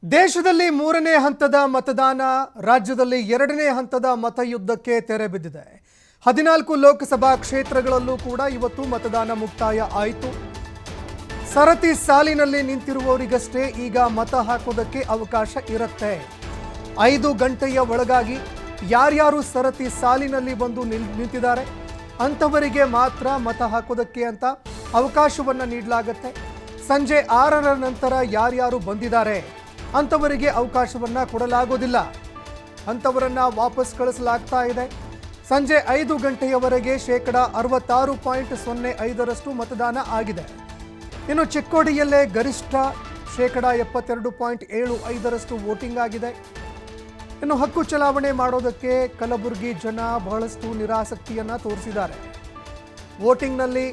ದೇಶದಲ್ಲಿ ಮೂರನೇ ಹಂತದ ಮತದಾನ, ರಾಜ್ಯದಲ್ಲಿ ಎರಡನೇ ಹಂತದ ಮತಯುದ್ಧಕ್ಕೆ ತೆರೆ ಬಿದ್ದಿದೆ. 14 ಲೋಕಸಭಾ ಕ್ಷೇತ್ರಗಳಲ್ಲೂ ಕೂಡ ಇವತ್ತು ಮತದಾನ ಮುಕ್ತಾಯ ಆಯಿತು. ಸರತಿ ಸಾಲಿನಲ್ಲಿ ನಿಂತಿರುವವರಿಗಷ್ಟೇ ಈಗ ಮತ ಹಾಕೋದಕ್ಕೆ ಅವಕಾಶ ಇರುತ್ತೆ. 5 ಗಂಟೆಯ ಒಳಗಾಗಿ ಯಾರ್ಯಾರು ಸರತಿ ಸಾಲಿನಲ್ಲಿ ಬಂದು ನಿಂತಿದ್ದಾರೆ ಅಂಥವರಿಗೆ ಮಾತ್ರ ಮತ ಹಾಕೋದಕ್ಕೆ ಅಂತ ಅವಕಾಶವನ್ನು ನೀಡಲಾಗುತ್ತೆ. ಸಂಜೆ 6ರ ನಂತರ ಯಾರ್ಯಾರು ಬಂದಿದ್ದಾರೆ ಅಂಥವರಿಗೆ ಅವಕಾಶವನ್ನು ಕೊಡಲಾಗೋದಿಲ್ಲ. ಅಂಥವರನ್ನು ವಾಪಸ್ ಕಳಿಸಲಾಗ್ತಾ ಇದೆ. ಸಂಜೆ 5 ಗಂಟೆಯವರೆಗೆ 66.05% ಮತದಾನ ಆಗಿದೆ. ಇನ್ನು ಚಿಕ್ಕೋಡಿಯಲ್ಲೇ ಗರಿಷ್ಠ 72.75% ವೋಟಿಂಗ್ ಆಗಿದೆ. ಇನ್ನು ಹಕ್ಕು ಚಲಾವಣೆ ಮಾಡೋದಕ್ಕೆ ಕಲಬುರಗಿ ಜನ ಬಹಳಷ್ಟು ನಿರಾಸಕ್ತಿಯನ್ನು ತೋರಿಸಿದ್ದಾರೆ. ವೋಟಿಂಗ್ನಲ್ಲಿ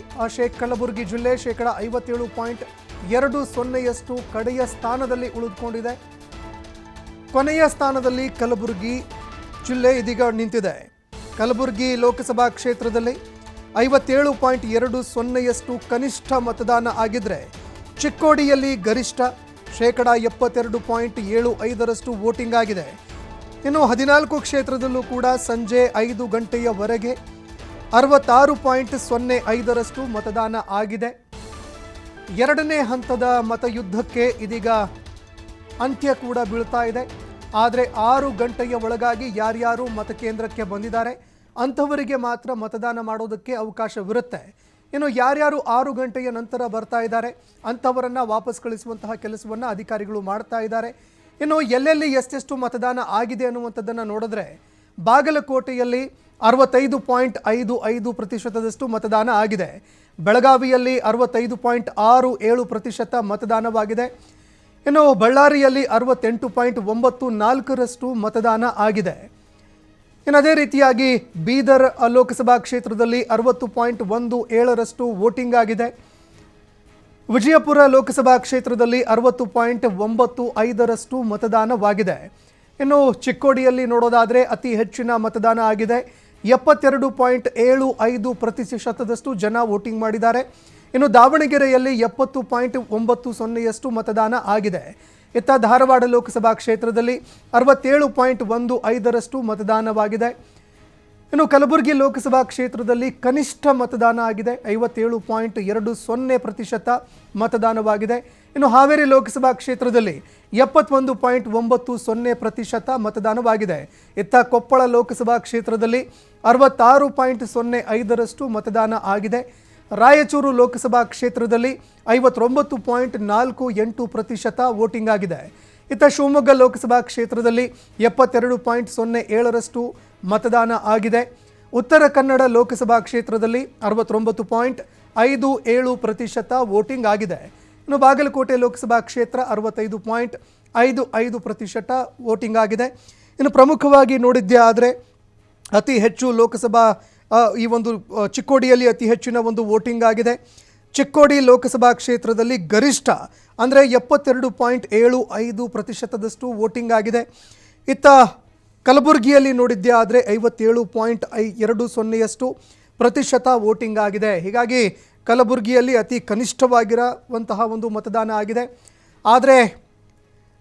ಕಲಬುರಗಿ ಜಿಲ್ಲೆ 57.20% ಕಡೆಯ ಸ್ಥಾನದಲ್ಲಿ ಉಳಿದುಕೊಂಡಿದೆ. ಕೊನೆಯ ಸ್ಥಾನದಲ್ಲಿ ಕಲಬುರಗಿ ಜಿಲ್ಲೆ ಇದೀಗ ನಿಂತಿದೆ. ಕಲಬುರಗಿ ಲೋಕಸಭಾ ಕ್ಷೇತ್ರದಲ್ಲಿ 57.20% ಕನಿಷ್ಠ ಮತದಾನ ಆಗಿದ್ರೆ, ಚಿಕ್ಕೋಡಿಯಲ್ಲಿ ಗರಿಷ್ಠ 72.75% ವೋಟಿಂಗ್ ಆಗಿದೆ. ಇನ್ನು 14 ಕ್ಷೇತ್ರದಲ್ಲೂ ಕೂಡ ಸಂಜೆ 5 ಗಂಟೆಯವರೆಗೆ 66.05% ಮತದಾನ ಆಗಿದೆ. ಎರಡನೇ ಹಂತದ ಮತಯುದ್ಧಕ್ಕೆ ಇದೀಗ ಅಂತ್ಯ ಕೂಡ ಬೀಳ್ತಾ ಇದೆ. ಆದರೆ 6 ಗಂಟೆಯ ಒಳಗಾಗಿ ಯಾರ್ಯಾರು ಮತಕೇಂದ್ರಕ್ಕೆ ಬಂದಿದ್ದಾರೆ ಅಂಥವರಿಗೆ ಮಾತ್ರ ಮತದಾನ ಮಾಡೋದಕ್ಕೆ ಅವಕಾಶವಿರುತ್ತೆ. ಇನ್ನು ಯಾರ್ಯಾರು 6 ಗಂಟೆಯ ನಂತರ ಬರ್ತಾ ಇದ್ದಾರೆ ಅಂಥವರನ್ನು ವಾಪಸ್ ಕಳಿಸುವಂತಹ ಕೆಲಸವನ್ನು ಅಧಿಕಾರಿಗಳು ಮಾಡ್ತಾ ಇದ್ದಾರೆ. ಇನ್ನು ಎಲ್ಲೆಲ್ಲಿ ಎಷ್ಟೆಷ್ಟು ಮತದಾನ ಆಗಿದೆ ಅನ್ನುವಂಥದ್ದನ್ನು ನೋಡಿದ್ರೆ, ಬಾಗಲಕೋಟೆಯಲ್ಲಿ 65.55% ಮತದಾನ ಆಗಿದೆ. ಬೆಳಗಾವಿಯಲ್ಲಿ 65.67% ಮತದಾನವಾಗಿದೆ. ಇನ್ನು ಬಳ್ಳಾರಿಯಲ್ಲಿ 68.94% ಮತದಾನ ಆಗಿದೆ. ಇನ್ನು ಅದೇ ರೀತಿಯಾಗಿ ಬೀದರ್ ಲೋಕಸಭಾ ಕ್ಷೇತ್ರದಲ್ಲಿ 60.17% ವೋಟಿಂಗ್ ಆಗಿದೆ. ವಿಜಯಪುರ ಲೋಕಸಭಾ ಕ್ಷೇತ್ರದಲ್ಲಿ 60.95% ಮತದಾನವಾಗಿದೆ. ಇನ್ನು ಚಿಕ್ಕೋಡಿಯಲ್ಲಿ ನೋಡೋದಾದರೆ ಅತಿ ಹೆಚ್ಚಿನ ಮತದಾನ ಆಗಿದೆ. 72.75% ಜನ ವೋಟಿಂಗ್ ಮಾಡಿದ್ದಾರೆ. ಇನ್ನು ದಾವಣಗೆರೆಯಲ್ಲಿ 70.90% ಮತದಾನ ಆಗಿದೆ. ಇತ್ತ ಧಾರವಾಡ ಲೋಕಸಭಾ ಕ್ಷೇತ್ರದಲ್ಲಿ 67.15% ಮತದಾನವಾಗಿದೆ. ಇನ್ನು ಕಲಬುರಗಿ ಲೋಕಸಭಾ ಕ್ಷೇತ್ರದಲ್ಲಿ ಕನಿಷ್ಠ ಮತದಾನ ಆಗಿದೆ. 57.20% ಮತದಾನವಾಗಿದೆ. ಇನ್ನು ಹಾವೇರಿ ಲೋಕಸಭಾ ಕ್ಷೇತ್ರದಲ್ಲಿ 71.90% ಮತದಾನವಾಗಿದೆ. ಇತ್ತ ಕೊಪ್ಪಳ ಲೋಕಸಭಾ ಕ್ಷೇತ್ರದಲ್ಲಿ 66.05% ಮತದಾನ ಆಗಿದೆ. ರಾಯಚೂರು ಲೋಕಸಭಾ ಕ್ಷೇತ್ರದಲ್ಲಿ 59.48% ವೋಟಿಂಗ್ ಆಗಿದೆ. ಇತ್ತ ಶಿವಮೊಗ್ಗ ಲೋಕಸಭಾ ಕ್ಷೇತ್ರದಲ್ಲಿ 72.07% ಮತದಾನ ಆಗಿದೆ. ಉತ್ತರ ಕನ್ನಡ ಲೋಕಸಭಾ ಕ್ಷೇತ್ರದಲ್ಲಿ 69.57% ವೋಟಿಂಗ್ ಆಗಿದೆ. ಇನ್ನು ಬಾಗಲಕೋಟೆ ಲೋಕಸಭಾ ಕ್ಷೇತ್ರ 65.55% ವೋಟಿಂಗ್ ಆಗಿದೆ. ಇನ್ನು ಪ್ರಮುಖವಾಗಿ ನೋಡಿದ್ದೇ ಆದರೆ ಅತಿ ಹೆಚ್ಚು ಲೋಕಸಭಾ ಈ ಒಂದು ಚಿಕ್ಕೋಡಿಯಲ್ಲಿ ಅತಿ ಹೆಚ್ಚಿನ ಒಂದು ವೋಟಿಂಗ್ ಆಗಿದೆ. ಚಿಕ್ಕೋಡಿ ಲೋಕಸಭಾ ಕ್ಷೇತ್ರದಲ್ಲಿ ಗರಿಷ್ಠ ಅಂದರೆ 72.75% ವೋಟಿಂಗ್ ಆಗಿದೆ. ಇತ್ತ ಕಲಬುರಗಿಯಲ್ಲಿ ನೋಡಿದ್ದೇ ಆದರೆ 57.20% ವೋಟಿಂಗ್ ಆಗಿದೆ. ಹೀಗಾಗಿ ಕಲಬುರಗಿಯಲ್ಲಿ ಅತಿ ಕನಿಷ್ಠವಾಗಿರುವಂತಹ ಒಂದು ಮತದಾನ ಆಗಿದೆ. ಆದರೆ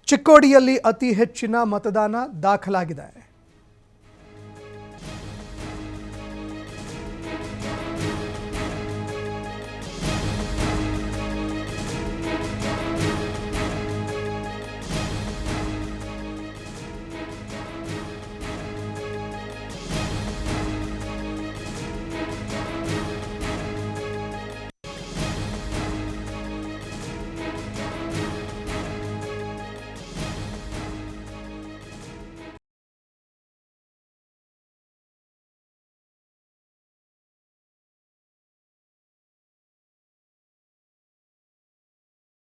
ಚಿಕ್ಕೋಡಿಯಲ್ಲಿ ಅತಿ ಹೆಚ್ಚಿನ ಮತದಾನ ದಾಖಲಾಗಿದೆ.